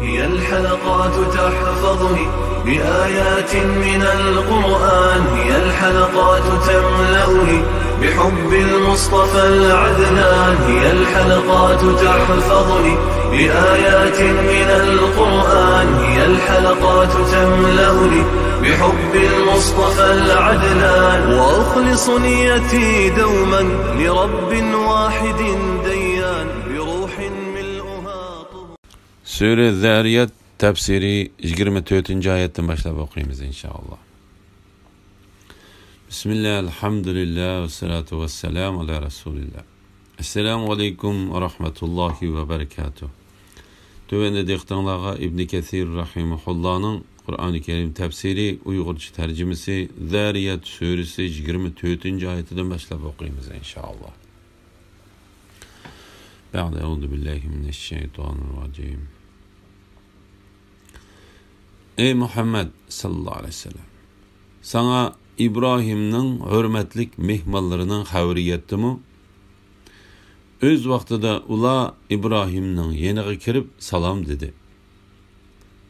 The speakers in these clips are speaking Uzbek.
هي الحلقات تحفظني بآيات من القرآن، هي الحلقات تملأني بحب المصطفى العدنان، هي الحلقات تحفظني بآيات من القرآن، هي الحلقات تملأني بحب المصطفى العدنان، وأخلص نيتي دوما لرب واحد ديان بروح ملؤها طهور. Sure Zariyat tefsiri 24. ayetten başlayıp okuyayım inşallah. Bismillah, elhamdülillah ve salatu ve selamu ala Resulillah. Esselamu aleyküm ve rahmetullahi ve berekatuhu. Tövende diktanlağa İbn Kesir rahimahullah'ın Kur'an-ı Kerim tefsiri Uygurca tercümesi Zariyat suresi 24. ayetinden başlayıp okuyayım inşallah. Ba'de euzu billahi mineşşeytanirracim. Ey Muhammed sallallahu aleyhi ve sellem, sana İbrahim'nin hürmetlik mehmallarının haberi yetdimi? Öz vaqtida ula İbrahim'nin yeniga kirib salam dedi.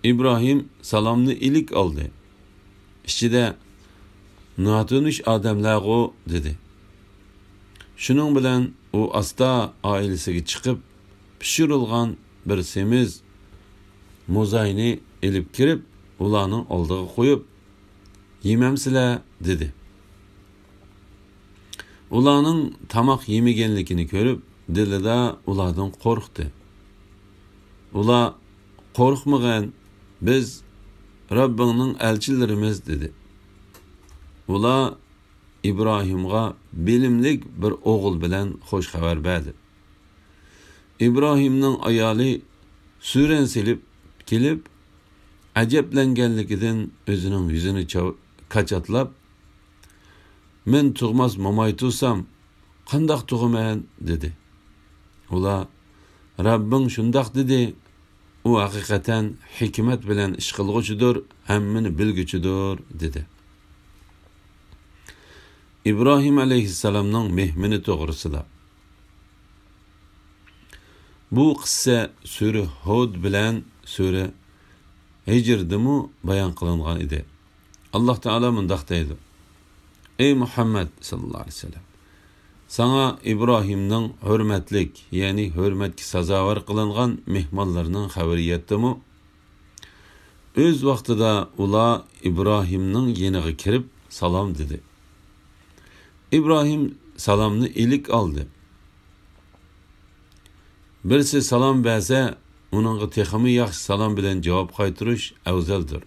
İbrahim salamni ilik aldı. İçide natunish adamlar dedi. Şunun bilen o asta ailesiga chiqib pishirilgan bir semiz mozayni elib kirib ularning oldiga qo'yib, "Yemamsizlar?" dedi. Ularning tamoq yemaganligini ko'rib, dilida ulardan qo'rqdi. Ular qo'rqmagan, biz Rabbingning elchilarimiz dedi. Ular İbrahimga bilimlik bir o'g'il bilan xo'sh xabar berdi. İbrahimning ayoli suren silib kelib, ajablanganligidan o'zining yuzini qachatlab, "Men tug'mas momoy tursam, qandoq tug'aman?" dedi. Ular, "Rabbing shundoq dedi, u haqiqatan hikmat bilan ish qilg'uchidir, hammani bilguchidir" dedi. İbrahim aleyhisselamның mehmini to'g'risida. Bu qissa sura Hud bilan sura Hijr'dimi bayon qilingan edi. Alloh taolo mundaq deydi: "Ey Muhammed sallallahu aleyhi ve sellem, sana İbrahim'nin hürmetlik, yani hürmetki sazavor qilingan mehmonlarning xabari yetdimi? Öz vaqtida ular İbrahim'ning yeniga kirib salom dedi. İbrahim salamni ilik aldı. Birisi salam bersa, uningga texmi yaxshi salam bilan javob qaytirish afzaldir.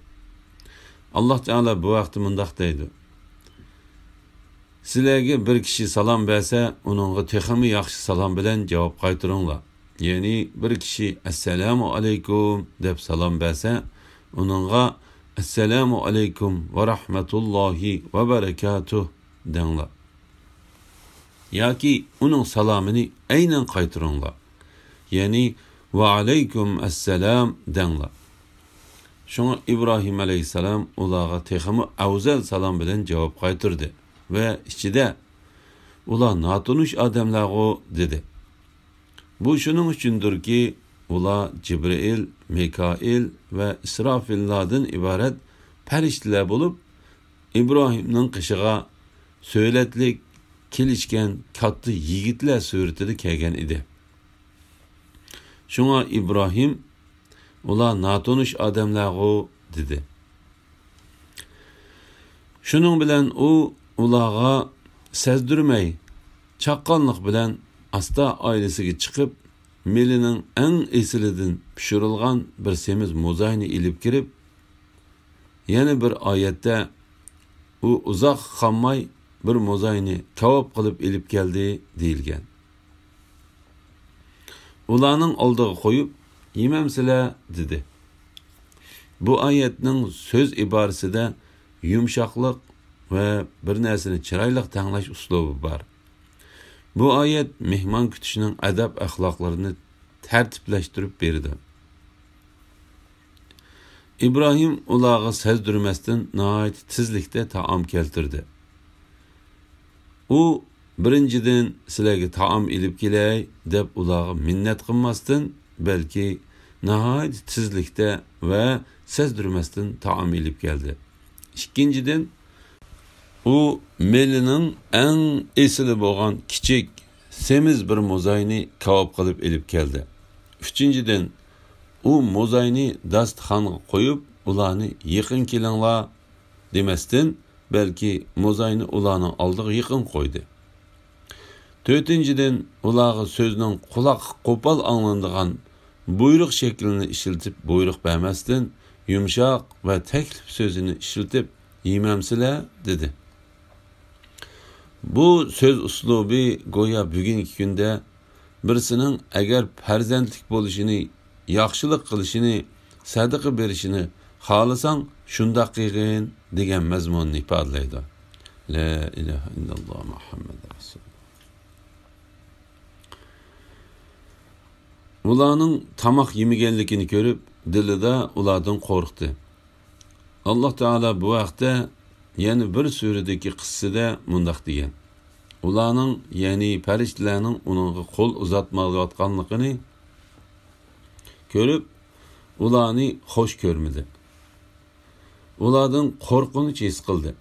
Alloh taolo bu vaqtda mundaq deydi: "Sizlarga bir kishi salam bersa, uningga texmi yaxshi salam bilan javob qaytiringlar." Yani bir kishi "Assalomu alaykum" deb salam bersa, uningga "Assalomu alaykum va rahmatullohi va barakatuh" denglar. Yoki uning salomini aynan qaytiringlar. Yani "Va alaykum assalam" denglar. Şuna İbrahim aleyhisselam ularga texmi afzal salom bilan javob qaytirdi ve ichida ular natunish odamlar dedi. Bu shuning uchundirki, ular Cibril, Mikail ve İsrafillardan ibaret farishtalar bo'lib, İbrahimning qishiga söyletlik kelishgan katta yigitlar suratida kelgan edi. Şuna İbrahim ular natunish odamlar dedi. Şunun bilan u ularga sezdirmay, chaqqonlik bilan asta oilasiga chiqib, melining eng esilidan pishirilgan bir semiz mozayni ilib kirib, yana bir oyatda u uzoq qolmay bir mozayni kavob qilib ilib keldi deyilgan. Ularning oldiga qo'yib, "Yemamsizlar?" dedi. Bu oyatning so'z iborasida yumshoqlik va bir narsani chiroyli tanlash uslubi bor. Bu oyat mehmon kutishning adab axloqlarini tartiblashtirib berdi. İbrahim ularga sezdirmasdan nihoyat tezlikda taom keltirdi. U birinchidan "Sizlarga taom ilib kelay" deb ularga minnat qilmasdan, balki nəhayət tezlikdə və sezdirməsdən taam elib gəldi. İkinciden, o melinin ən esili bolğan kiçik, semiz bir mozayni kavab qilib elib gəldi. Üçünciden, o mozayni dastxanğa qoyub, ularni yaqin kelinglar deməsdən, bəlkə mozayni ularning oldiga yaqin qoydu. Dördünciden, ularga sözning quloq qo'pol anglanadigan buyruq şeklini işiltib buyruq bermasdan, yumshoq va taklif sözünü işiltib, yemamsizlar dedi. Bu söz uslubi go'yo bugungi kunda birisining agar farzandlik bo'lishini, yaxshilik qilishini, sadaqa berishini xohlasang, shundoq qilgin degan mazmunni ifodalaydi. La ilaha illalloh Muhammad rasululloh. Ularning tamoq yemaganligini ko'rib, dilida ulardan qo'rqdi. Alloh taolo bu vaqtda yana bir suradagi qissada mundaq degan. Ularning, ya'ni farishtalarning uningga qo'l uzatmayotganligini ko'rib, ularni xo'sh ko'rmadi. Ulardan qo'rqinch his qildi.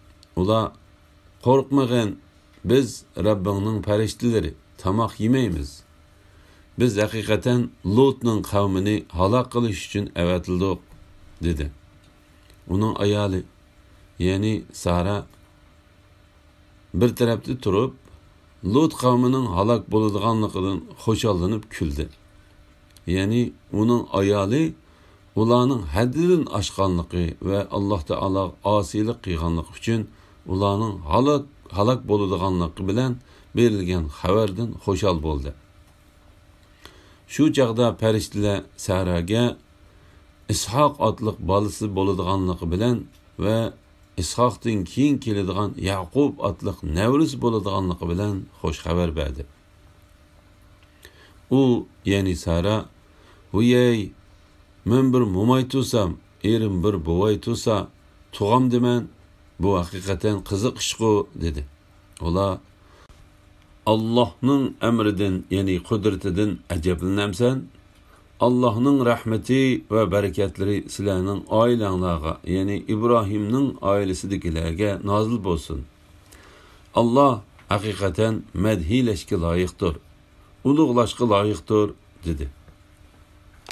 Ular qo'rqmagan, biz Rabbingning farishtalari, tamoq yemaymiz. Biz haqiqatan Lotning qavmini halok qilish uchun avatildik, dedi. Uning ayoli, ya'ni Sara bir tarafda turib, Lot qavmining halok bo'ladiganligidan xo'shallanib kuldi. Ya'ni uning ayoli ularning haddidan oshganligi va Alloh taolo osiylik qilganligi uchun ularning halok bo'ladiganligi bilan berilgan xabardan xo'shal bo'ldi. Shu chaqda farishtalar Saraga İshaq otliq bolasi bo'ladiganligi bilan va İshaqdan keyin keladigan Yaqub otliq nevrisi bo'ladiganligi bilan xo'sh xabar berdi. U, ya'ni Sara, "Voyey, men bir mo'may tursam, erim bir bo'vay tursa, tug'am deman, bu haqiqatan qiziq ish-ku", dedi. Ular, Allah'ның emrinden, yani kudretinden acablanamsan, Allah'ның rahmeti ve bereketleri sizlerning ailenlarga, yani İbrahim'nin ailesidekilerge nazil bolsun. Allah hakikaten medhileşki layıktır, uluglaşki layıktır, dedi.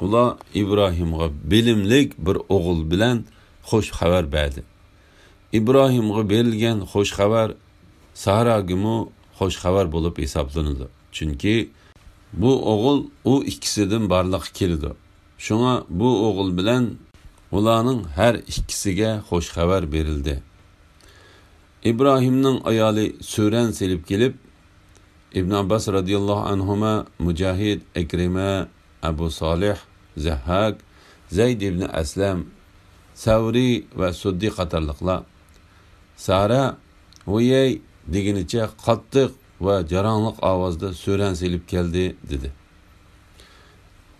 Ula İbrahim'e bilimlik bir oğul bilen hoş haber verdi. İbrahim'e verilgen hoş haber Sara'gımı hoş xabar bulup hesaplanıdı. Çünkü bu oğul o ikisinden barlıq keldi. Şuna bu oğul bilen ularning her ikisiga hoş xabar berildi. İbrahim'nin ayali Süren selip gelip İbn Abbas radıyallahu anhuma, Mücahid, Ekrime, Ebu Salih, Zehhak, Zeyd ibn Aslam, Savri ve Suddi qatarlıqlar Sara "Voyey" degeniçe qattiq ve jaranliq ovozda Süren selip keldi, dedi.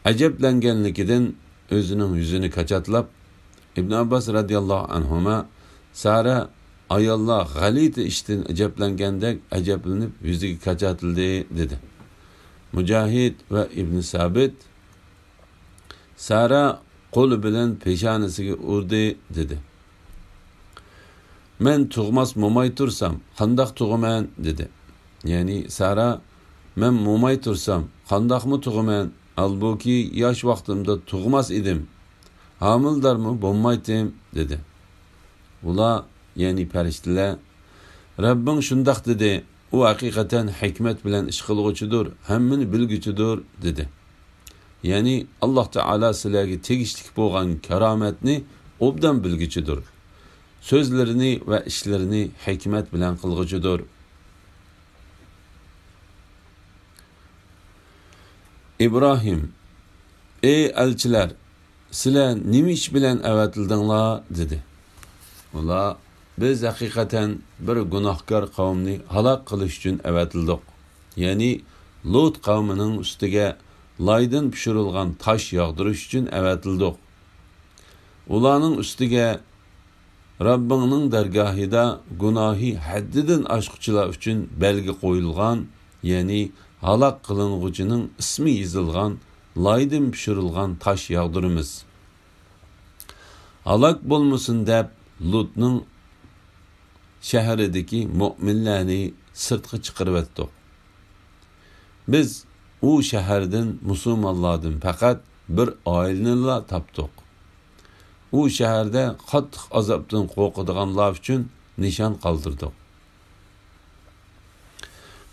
Ajablanganligidan o'zining yuzini kachatlab, İbn Abbas radıyallahu anhuma, Sara ayollar g'alati ishdan ajablangandek ajablanib yuziga kachatildi, dedi. Mücahid ve İbn Sabit, Sara qo'li bilan peshonasiga urdi, dedi. "Men tug'mas mo'may tursam, qandoq tug'aman", dedi. Ya'ni Sara, "Men mo'may tursam, qandoqmi tug'aman? Albuki yosh vaqtimda tug'mas edim. Homildarmi bo'lmaydim", dedi. Ular, ya'ni farishtalar, "Rabbing shundoq dedi. U haqiqatan hikmat bilan ish qilguvchidir, hammani bilguchidir", dedi. Ya'ni Alloh taolo sizlarga tegishli bo'lgan karomatni obdan bilguchidir. Sözlerini ve işlerini hikmet bilen kılgıcıdır. İbrahim, "Ey elçiler, sizler nima iş bilen evetildinlar", dedi. Ular, "Biz hakikaten bir günahkar kavmni halak kılış için evetildik. Yani Lot kavminin üstüge laydan pişirilgan taş yağdırış için evetildik. Ularning üstüge Rabbingning dargohida gunohi haddidan oshquchilar uchun belgi qo'yilgan, ya'ni halok qilinguchining ismi yozilgan laydan pişirilgan taş yağdırımız. Halak bolmasın deb Lutning shahridagi mu'minlarni sirtqa chiqarib etdik. Biz u shahardan musulmonlardan faqat bir oilani topdik. U shaharda qattiq azobdan qo'rqadiganlar uchun nishon qoldirdik.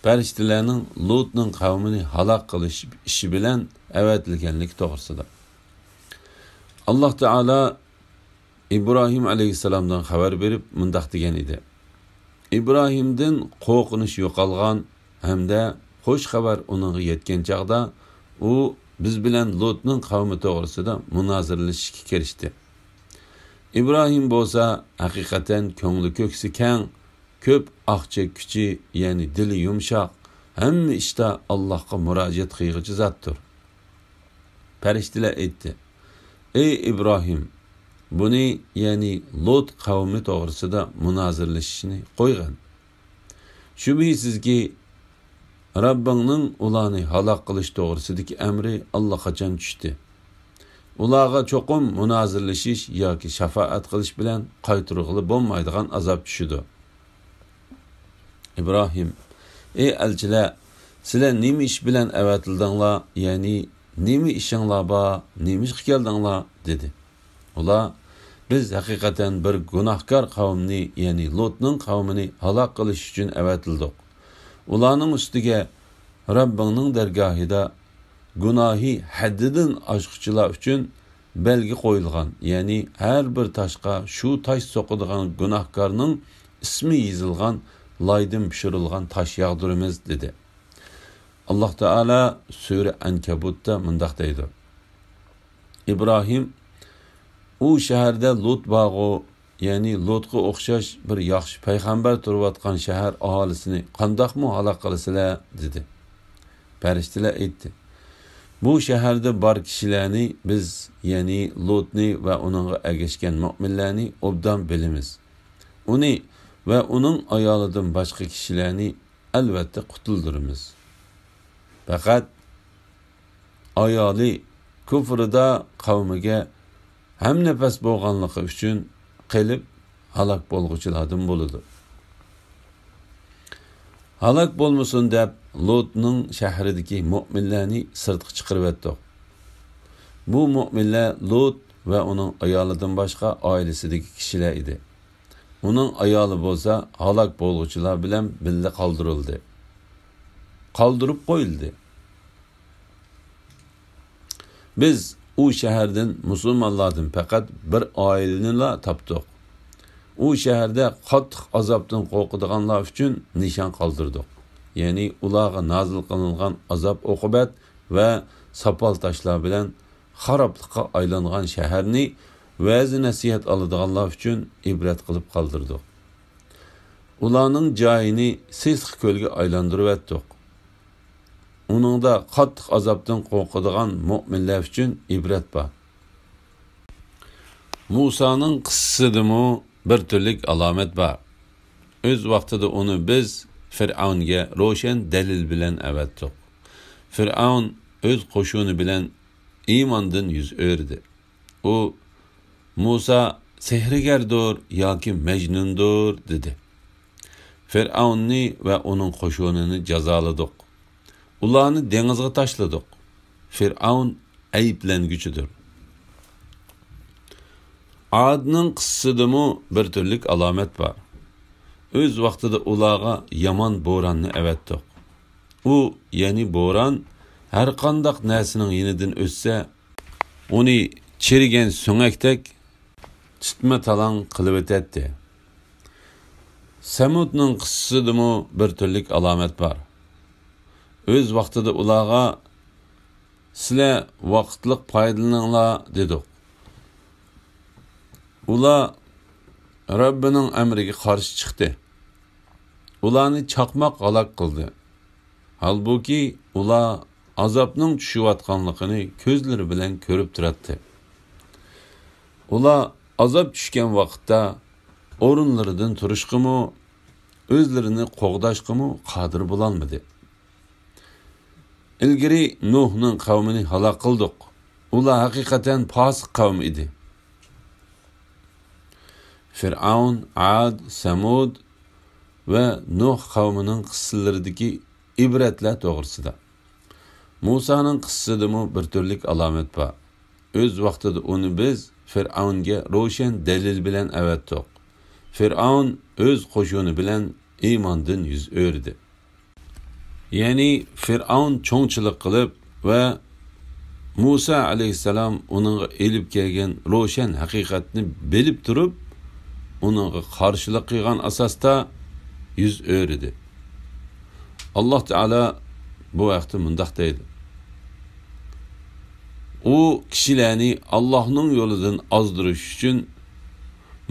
Farishtalarning Lutning qavmini halok qilish ishi bilan avatilganligi to'g'risida. Alloh taolo İbrahim aleyhisselamdan xabar berib mundaq degan edi. İbrahimdan qo'rqinish yo'qolgan hamda xo'sh xabar uning yetgan chaqda u biz bilan Lutning qavmi to'g'risida munoziralashishga kirishdi. İbrahim bo'lsa haqiqatan ko'ngli ko'ksi keng, ko'p aqcha kuchi, ya'ni dili yumshoq, hamma ishda Allohga murojaat qilguvchi zotdir. Farishtalar aytdi: "Ey İbrahim, buni, ya'ni Lut qavmi to'g'risida munozirlashishni qo'ygan. Shubhisizki Rabbingning ularni halok qilish to'g'risidagi amri allaqachon tushdi. Ularga cho'qim munozirlashish yoki shafaat qilish bilan qaytirg'ili bo'lmaydigan azob tushdi." İbrahim: "Ey elchilar, sizlar nima ish bilan avatildinglar, ya'ni nima ishinglar bor, nima ishga keldinglar?" dedi. Ular: "Biz haqiqatan bir gunohkor qavmni, ya'ni Lutning qavmini halok qilish uchun avatildik. Ularning ustiga Rabbingning dargohida gunohi haddidan oshquchilar uchun belgi qo'yilgan, ya'ni har bir toshqa shu tosh so'qadigan gunohkorning ismi yozilgan, laydan pishirilgan tosh yog'diramiz" dedi. Alloh taolo sura Ankabutda mundaq deydi: "İbrahim u shaharda Lut bog'i, ya'ni Lutga o'xshash bir yaxshi payg'ambar turayotgan shahar aholisini qandoqmi halok qilasizlar?" dedi. Farishtalar aytdi: "Bu shaharda bor kishilarni biz, ya'ni Lutni va uningga ergashgan mu'minlarni obdan bilamiz. Uni va uning ayolidan boshqa kishilarni albatta qutuldiramiz. Faqat ayoli kufrida qavmiga ham nafas bo'lganligi uchun qilib halok bo'lguchilardan bo'ladi." Halok bo'lmasin deb Lutning shahridagi mu'minlarni sirtqa chiqarib etdik. Bu mu'minlar Lut va uning ayolidan boshqa oilasidagi kishilar edi. Uning ayoli bo'lsa halok bo'lguchilar bilan birga qoldirildi. Qoldirib qo'yildi. Biz u shahardan musulmonlardan faqat bir oilani topdik. U shaharda qattiq azobdan qo'rqadiganlar uchun nishon qoldirdik. Ya'ni ularga nozil qilingan azob oqibat va sopol toshlar bilan xaroblikqa aylangan shaharni va'zi nasihat oladiganlar uchun ibrat qilib qoldirdik. Ularning joyini sesq ko'lga aylantirib etdik. Uningda qattiq azobdan qo'rqadigan mu'minlar uchun ibrat bor. Musaning qissasidimi bir turlik alomat bor. O'z vaqtida uni biz Fir'avnga ro'shan dalil bilan avatdik. Fir'avn o'z qo'shuni bilan iymondan yuz o'rdi. U Musa sehrgardir yoki majnundir dedi. Fir'avnni va uning qo'shunini jazoladik. Ularni dengizga tashladik. Fir'avn ayblanguchidir. Adning qissidimi bir turlik alomat bor. O'z vaqtida ularga yomon bo'ronni avatdik. U, ya'ni bo'ron, har qanday narsaning yenidan o'ssa, uni chirigan so'ngakdek tutma talang qilib o'tadi. Samudning qissidimi bir turlik alomat bor. O'z vaqtida ularga sizlar vaqtliq foydalaninglar dedik. Ular Rabbining amriga qarshi chiqdi. Ularni chaqmoq halok qildi. Halbuki ular azobning tushayotganligini ko'zlari bilan ko'rib turadi. Ular azob tushgan vaqtda o'rinlaridan turishqimi, o'zlarini qo'g'dashqimi qodir bo'lolmadi. ilgari Nuhning qavmini halok qildik. Ular haqiqatan fosiq qavm edi. Fir'aun, Ad, Samud ve Nuh qavmining qissalaridagi ibratlar to'g'risida. Musa'nın qissadimi bir turlik alomat bor. O'z vaqtida uni biz Fir'aunga ro'shan dalil bilan avatdik. Fir'aun o'z qo'shuni bilan iymondan yuz o'rdi. Ya'ni Fir'aun cho'ngchilik qilib va Musa alayhissalom uningga elib kelgan ro'shan haqiqatni bilib turib, uningga qarshilik qilgan asosda yuz o'rdi. Alloh taolo bu vaqtda mundaq deydi: u kishilarni Allohning yo'lidan ozdirish uchun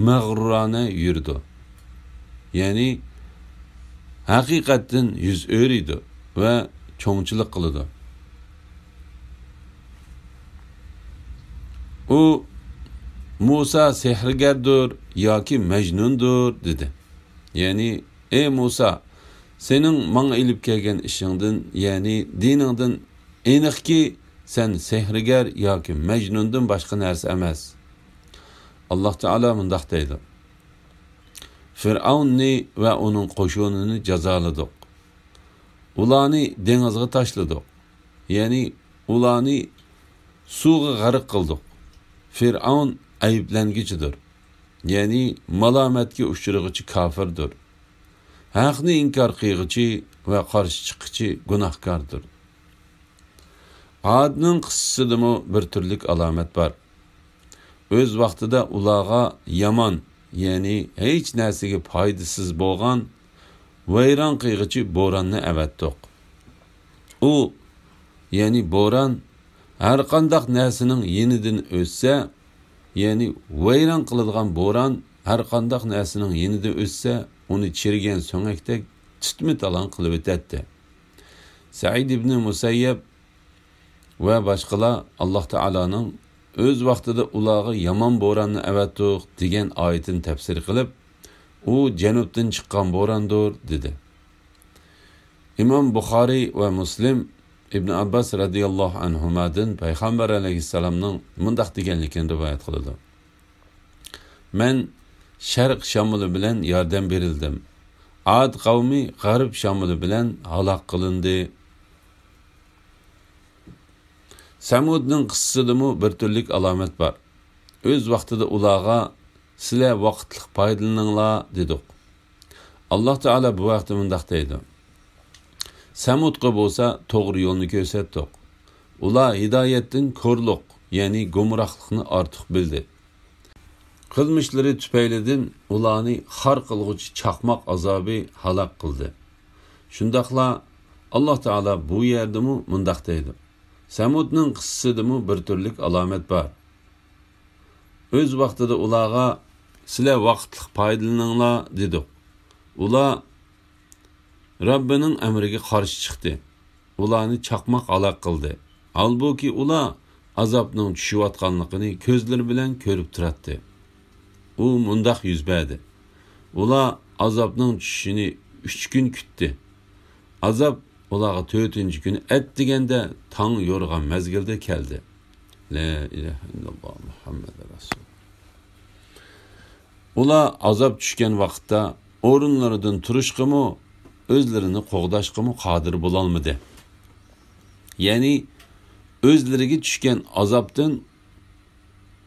mag'rurona yurdi. Ya'ni haqiqatdan yuz o'ridi va cho'ngchilik qildi. U Musa sehrgardir yoki majnundir dedi. Ya'ni ey Musa, sening menga ilib kelgan ishingdan, ya'ni diningdan aniqki sen sehrgar yoki majnundan boshqa narsa emas. Alloh taolo mundaq deydi: Fir'aunni va uning qo'shonini jazoladik. Ularni dengizga tashladik. Ya'ni ularni suvga g'arq qildik. Fir'aun ayblangichidir. Ya'ni malomatga uchrag'ichi kofirdir. Haqni inkor qilg'ichi va qarshi chiqqichi gunohkordir. Adning qissadimi bir turlik alomat bor. O'z vaqtida ularga yomon, ya'ni hech narsaga foydasiz bo'lgan vayron qilg'ichi bo'ronni avatdik. U, ya'ni bo'ron har qanday narsaning yenidan o'ssa, ya'ni vayron qiladigan bo'ron har qanday narsaning yenidan o'ssa, uni chirigan so'ngakdek tutmi-talon qilib o'tadi. Said ibn Musayyab va boshqalar Alloh taoloning o'z vaqtida ularga yomon bo'ronni avatdik degan oyatini tafsir qilib, u janubdan chiqqan bo'rondir dedi. Imom Buxoriy va Muslim Ibn Abbas radhiyallohu anhumadan payg'ambar alayhissalomning mundaq deganligini rivoyat qiladi: Men Sharq shamoli bilan yordam berildim. Ad qavmi G'arb shamoli bilan halok qilindi. Samudning qissadimi bir turlik alomat bor. O'z vaqtida ularga sizlar vaqtlik foydalaninglar dedik. Alloh taolo bu vaqtda mundaq deydi: Samudga bo'lsa to'g'ri yo'lni ko'rsatdik. Ular hidoyatdan ko'rliq, ya'ni gumrohlikni ortiq bildi. Qilmishlari tufaylidan ularni xor qilg'uchi chaqmoq azobi halok qildi. Shundaqla Alloh taolo bu yerdami mundaq deydi: Samudning qissadimi bir turlik alomat bor. O'z vaqtida ularga sizlar vaqtlik foydalaninglar dedik. Ular Rabbining amriga qarshi chiqdi. Ularni chaqmoq halok qildi. Halbuki ular azobning tushayotganligini ko'zlari bilan ko'rib turadi. U mundaq yuz berdi. Ular azobning tushishini 3 kun kutdi. Azob ularga 4-kuni deganda tong yo'rg'an mezgilda keldi. La ilaha illalloh Muhammad rasul. Ular azob tushgan vaqtda o'rinlaridan turishqimi, o'zlarini qo'g'dashqimi qodir bo'la olmadi. Ya'ni o'zlariga tushgan azobdan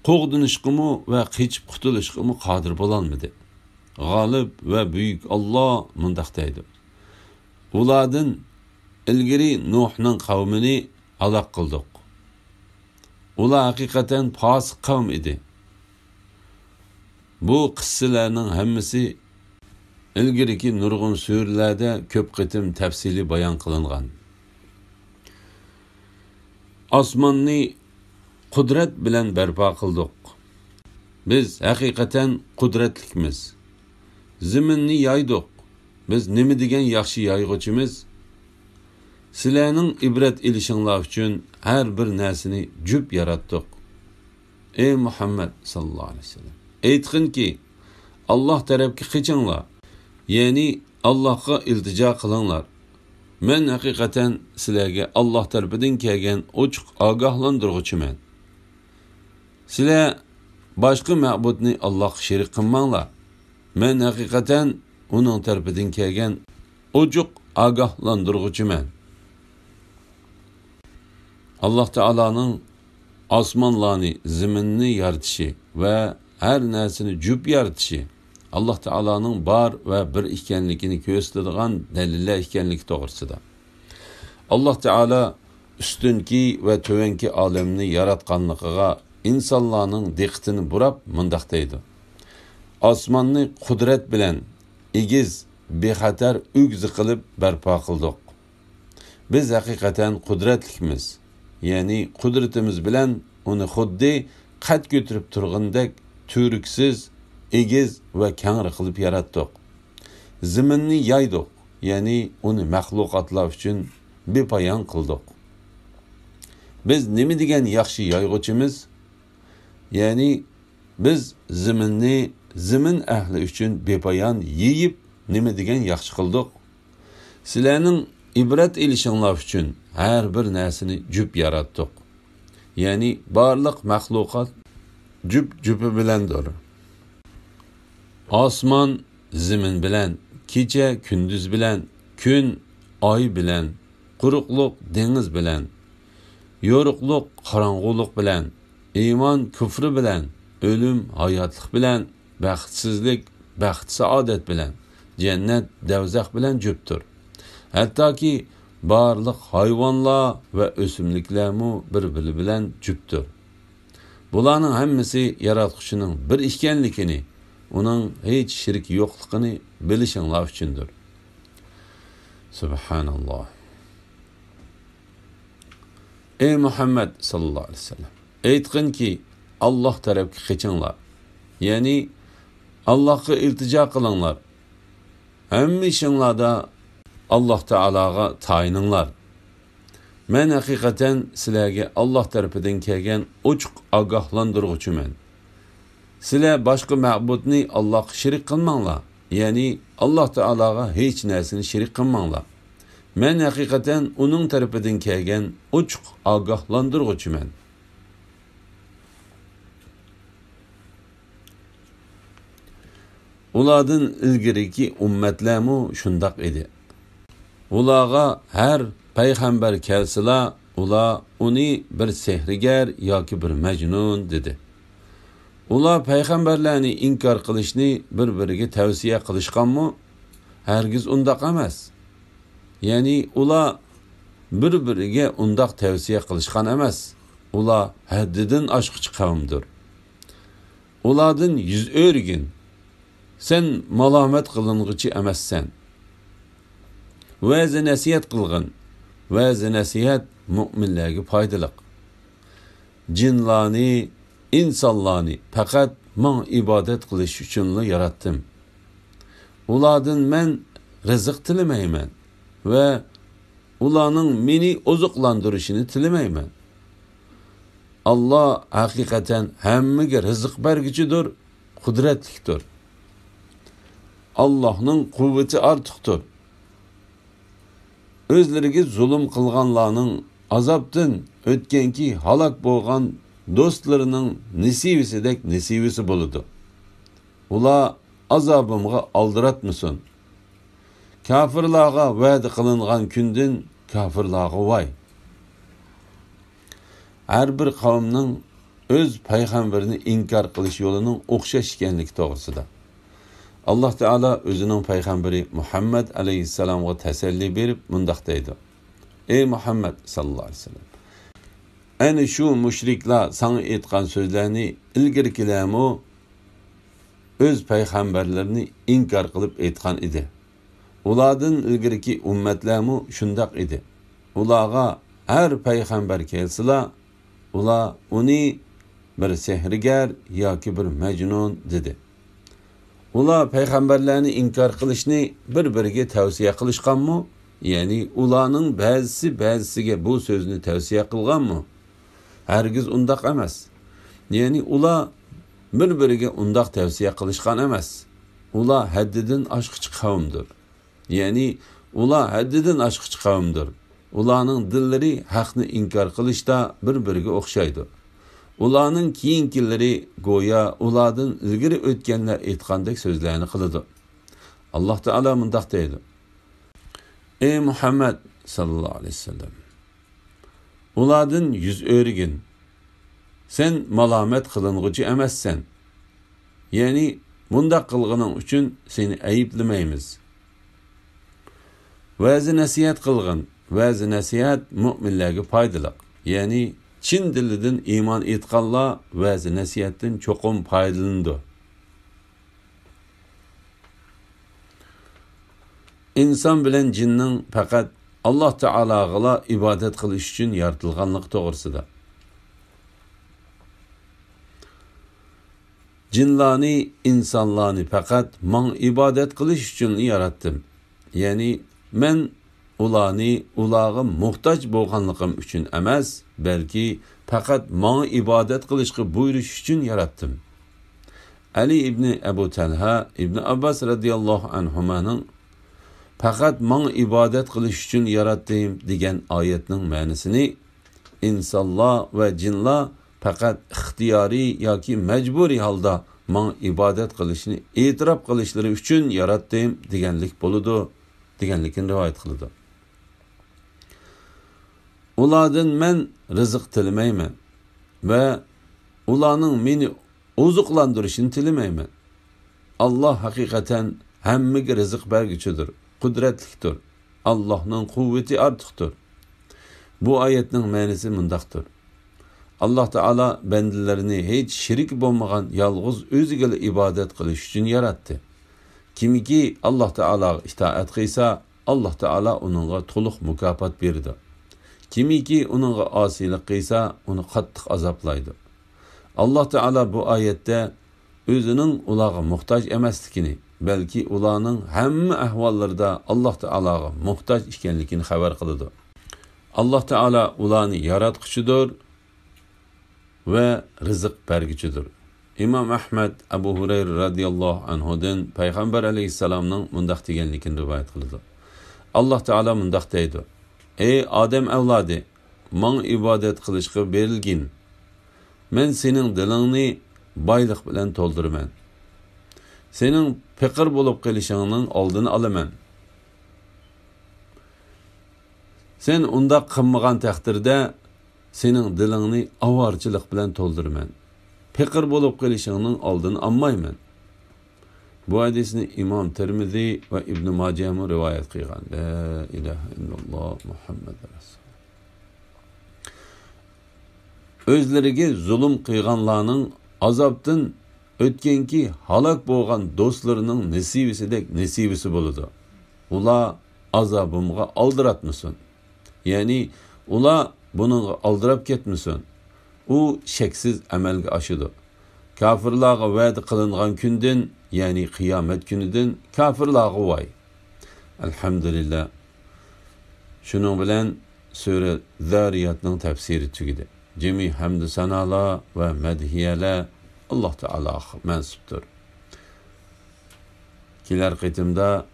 qo'g'dinishqimi va qechib qutulishqimi qodir bo'la olmadi. G'olib va buyuk Alloh mundaq deydi: Ulardan ilgari Nuhning qavmini halok qildik. Ular haqiqatan fosiq qavm edi. Bu qissalarning hammasi ilgariki nurg'un surlarda ko'p qitim tafsili bayon qilingan. Osmonni qudrat bilan barpo qildik. Biz haqiqatan qudratlikmiz. Zaminni yoydik. Biz nima degan yaxshi yoyg'uchimiz? Sizlarning ibrat ilishinglar uchun har bir narsani jup yaratdik. Ey Muhammad sallallohu alayhi vasallam, aytqinki, Alloh tarafga qichinglar. Ya'ni Allohga iltijo qilinglar. Men haqiqatan sizlarga Alloh tarafidan kelgan ochiq ogohlantiruvchiman. Sizlar boshqa ma'budni Allohga sherik qilmanglar. Men haqiqatan uning tarafidan kelgan ochiq ogohlantiruvchiman. Alloh taolaning osmonlarni, zaminni yaratishi va her narsani jup yaratishi Alloh taolaning bor va bir ekanligini ko'rsatadigan dalillar ekanligi to'g'risida. Alloh taolo ustunki va tuvanki olamni yaratganligiga insonlarning diqqatini burab mundaq deydi. Osmonni qudrat bilan egiz, bexatar o'g'zi qilib barpo qildik. Biz haqiqatan qudratlikmiz. Ya'ni qudratimiz bilan uni xuddi qad ko'tarib turgandek turuksiz, egiz va kangri qilib yaratdik. Zaminni yaydik, ya'ni uni mahluqotlar uchun bepoyon qildik. Biz nima degan yaxshi yoyg'uchimiz? Ya'ni biz zaminni zamin ahli uchun bepoyon yeyib nima degan yaxshi qildik? Sizlarning ibrat elishinglar uchun her bir narsani jup yaratdik. Ya'ni barliq mahluqot jupi bilandir. Osmon zamin bilan, kecha kunduz bilan, kun oy bilan, quruqliq dengiz bilan, yo'riqliq qorong'uliq bilan, iymon kufri bilan, o'lim hayotlik bilan, baxtsizlik baxt saodat bilan, jannat davzax bilan jupdir. Hattoki barliq hayvonlar va o'simliklarmi bir-biri bilan jupdir. Bularning hammasi yaratuvchining bir ekanligini, uning hech shirik yo'qligini bilishinglar uchundir. Subhanalloh. Ey Muhammad sallallohu alayhi vasallam, aytqinki Alloh tarafga qechinglar. Ya'ni Allohga iltijo qilinglar. Hamma ishinglarda Alloh taolaga tayininglar. Men haqiqatan sizlarga Alloh tarafidan kelgan ochiq ogohlantiruvchiman. Sizlar boshqa ma'budni Allohga shirik qilmanglar. Ya'ni Alloh taolaga hech narsani shirik qilmanglar. Men haqiqatan uning tarafidan kelgan ochiq ogohlantiruvchiman. Ulardan ilgiriki ummatlarmu shundoq edi. Ularga her payg'ambar kelsalar, ular uni bir sehrigar yoki bir majnun dedi. Ular payg'ambarlarni inkor qilishni bir-biriga tavsiya qilishganmi? Hargiz undaq emas. Ya'ni ular bir-biriga undaq tavsiya qilishgan emas. Ular haddidan oshqich qavmdir. Ulardan yuz o'rgin. Sen malomat qiling'ichi emassan. Va'zi nasihat qilgin. Va'zi nasihat mu'minlarga foydali. Jinlarni, insonlarni faqat men ibodat qilish uchun yaratdim. Ulardan men rizq tilamayman va ularning meni oziqlantirishini tilamayman. Allah haqiqatan hammaga rizq berguchidir, qudratlidir. Allah'ның quvvati ortiqdir. Özleriga zulm qilganlarning azobdan o'tganki halok bo'lgan do'stlarining nasibisidek nasibisi bo'ladi. Ular azobimga aldiratmasin. Kafirlarga va'da qilingan kundan kafirlarga voy. Har bir qavmning o'z payg'ambarini inkor qilish yo'lining o'xshash ekanligi to'g'risida. Allah Teala özünün peygamberi Muhammed aleyhisselam'a teselli verip mundaq deydi. Ey Muhammed sallallahu aleyhi ve sellem. Ani şu müşrikler sana etkan sözlerini ilgirkilerimi öz peygamberlerini inkar kılıp etkan idi. Ulardan ilgirki ümmetlerimi şundaq idi. Ularga her peygamber kelsila, ular uni bir sehrigar yoki bir majnun dedi. Ular payg'ambarlarni inkor qilishni bir-biriga tavsiya qilishganmi? Ya'ni ularning ba'zisiga bu so'zni tavsiya qilganmi? Hargiz undaq emas. Ya'ni ular bir-biriga undaq tavsiya qilishgan emas. Ular haddidan oshqich qavmdir. Ya'ni ular haddidan oshqich qavmdir. Ularning dillari haqni inkor qilishda bir-biriga o'xshaydi. Ularning keyingilari go'yo ulardan ilgari o'tganlar aytgandek so'zlarni qiladi. Alloh taolo mundaq deydi: Ey Muhammad sallallohu alayhi vasallam, ulardan yuz o'rgin. Sen malomat qiling'uchi emassan. Ya'ni bundaq qilganing uchun seni ayblamaymiz. Va'zi nasihat qilgin. Va'zi nasihat mu'minlarga foydali. Ya'ni chin dilidan iymon etganlar va'zi nasihatdan cho'qim foydalanadi. İnson bilan jinning faqat Alloh taologa ibodat qilish uchun yaratilganligi to'g'risida. Jinlarni, insonlarni faqat men ibodat qilish uchun yaratdim. Ya'ni men ularga muhtoj bo'lganligim uchun emas, balki faqat men ibodat qilishga buyurish uchun yaratdim. Ali ibn Abu Talha ibn Abbas radhiyallohu anhumaning faqat men ibodat qilish uchun yaratdim degan oyatning ma'nosini insonlar va jinlar faqat ixtiyoriy yoki majburiy holda men ibodat qilishni e'tirof qilishlari uchun yaratdim deganlik bo'ladi deganlikni rivoyat qiladi. Ulardan men rizq tilamayman va ularning meni oziqlantirishini tilamayman. Alloh haqiqatan hammaga rizq berguchidir, qudratlidir. Allohning quvvati ortiqdir. Bu oyatning ma'nosi mundaqdir. Alloh taolo bandalarni hech shirik bo'lmagan yolg'iz o'ziga ibodat qilish uchun yaratdi. Kimki Alloh taologa itoat qilsa, Alloh taolo uningga to'liq mukofot berdi. Kimki uningga osiylik qilsa, uni qattiq azoblaydi. Alloh taolo bu oyatda o'zining ularga muhtoj emasligini, balki ularning hamma ahvollarida Alloh taologa muhtoj ekanligini xabar qiladi. Alloh taolo ularni yaratquchidir ve rızık bergichidir. İmam Ahmed Abu Hurayra radıyallahu anhudan Peygamber aleyhisselamның mundaq deganligini rivoyat qildi. Alloh taolo mundaq deydi: Ey Adem avlodi, men ibodat qilishga berilgin. Men sening dilingni boylik bilan to'ldiraman. Sening fiqir bo'lib qilishingning oldini olaman. Sen undaq qilmagan taqdirda sening dilingni avorchilik bilan to'ldiraman. Fiqir bo'lib qilishingning oldini olmayman. Bu hadisni İmam Tirmizi ve İbn Majah rivoyat qilgan. La ilahe illalloh Muhammad rasul. O'zlariga zulm qilganlarning azobdan o'tganki halok bo'lgan do'stlarining nasibisidek nasibisi bo'ladi. Ular azobimga aldiratmasin. Ya'ni ular bunu aldırıp ketmesin. O şeksiz amalga aşıdı. Kafirlarga va'da qilingan kundan, ya'ni qiyomat kunidan kafirlarga voy. Alhamdulillah. Shuning bilan sura Zariyatning tafsiri tugadi. Jami hamd sanolar va madhiyalar Alloh taologa mansubdir. Kelar qitimda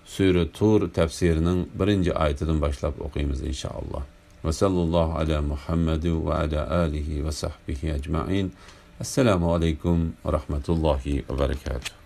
sura Tur tafsirining 1-oyatidan boshlab o'qiymiz inshaalloh. Ve sallallahu ala Muhammed ve ala alihi ve sahbihi ecma'in. Esselamu aleyküm ve rahmetullahi ve berekatuhu.